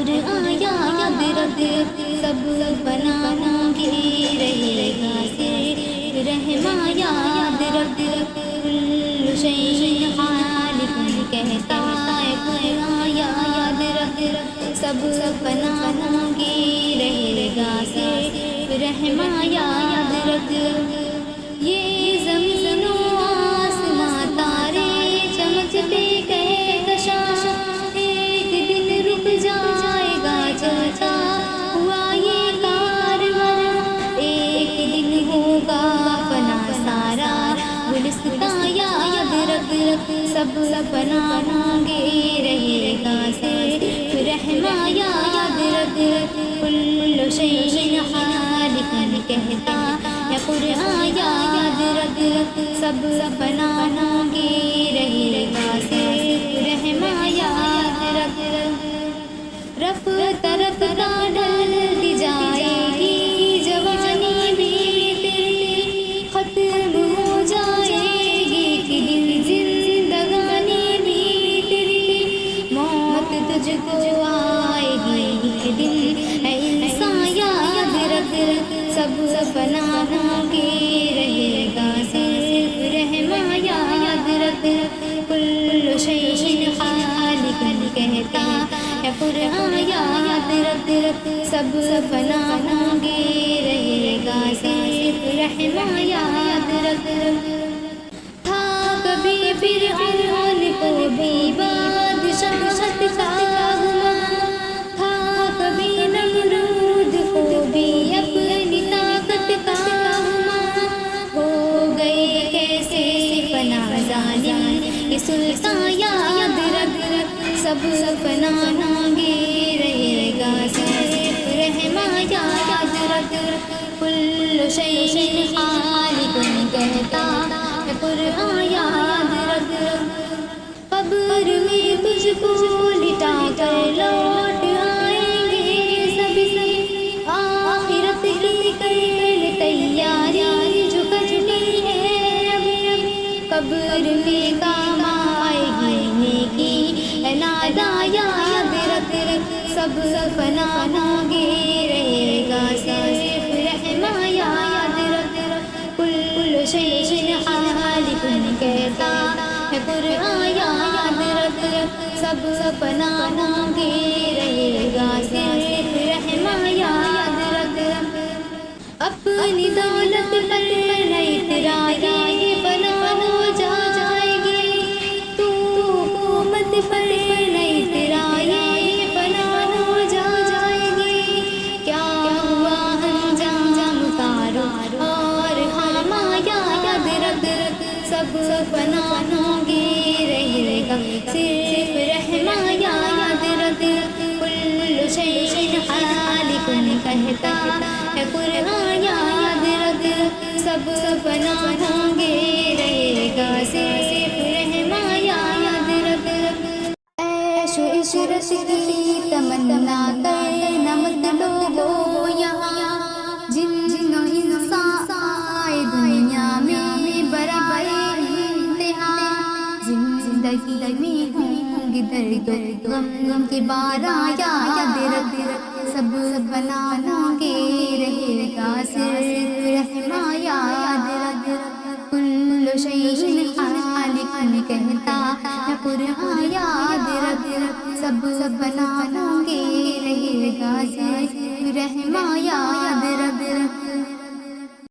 قرآن یاد رکھ سب بناؤں گی رہے گا صرف رحماں یاد رکھ کل شیء خالق کہتا ہے قرآن یاد رکھ سب بناؤں گی رہے گا صرف رحماں یاد رکھ یہ زمین و آسماں تارے چمکتے کہکشاں ایک دن رک جائے گا چلتا ہوا یہ کارواں ایک دن ہوگا فنا سارا گلستاں یاد رکھ سب بناؤں گے رہے گا صرف رحماں یاد رکھ کل شیء خالق کہتا ہے قرآن یاد رکھ سب بناؤں گے رہے گا صرف رحماں یاد رکھ رفتہ رفتہ ڈھلتی جائے گی جوانی بھی تیری ختم ہو جائے گی ایک دن زندگانی بھی تیری موت تجھ کو آئے گی ایک دن اے انسان یاد رکھ سب بناؤں گے رہے گا صرف رحماں یاد رکھ کل شیء خالق کہتا ہے قرآن یاد رکھ سب بناؤں گے رہے گا صرف رحماں یاد رکھ تھا کبھی فرعون کو بھی بادشاہت کا گمان تھا کبھی نمرود کو بھی اپنی طاقت کا گمان ہو گئے کیسے فنا ظالم یہ سلطان یاد رکھ سب بناؤں گے رہے گا صرف رحماں یاد رکھ کل شیء خالق کہتا ہے قرآن یاد رکھ قبر میں تجھ کو لٹا کر لوٹ آئیں گے سب آخرت کی کر تیاری جو کچلی ہے اب قبر میں کام آئے گی نیکی نادا یاد رکھ سب بناؤں گے رہے گا صرف رحماں یاد رکھ کل شیء خالق کہتا ہے قرآن یاد رکھ سب بناؤں گے رہے گا صرف رحماں یاد رکھ اپنی دولت پر اترائی بنا ہو جائے گی تو حکومت پر اترائی بنا ہو جائے گی کیا ہوا انجام تارو اور ہماں یاد رکھ سب بناؤں گے رہے گا صرف رحماں یاد رکھ کل شیء خالق کہتا ہے قرآن یاد رکھ سب بناؤں گے رہے گا صرف رحماں یاد رکھ عیش و عشرت کی تمنا کرنا مت لوگو یہاں جن و انسان آئے دنیا میں برائے انتہا زندگی میں ہوں گے درد و غم کے بارہ یاد رکھ سب بناؤں گے رہے گا صرف رحماں یاد رکھ کل شیء خالق کہتا ہے قرآن یاد رکھ سب بناؤں گے رہے گا صرف رحماں یاد رکھ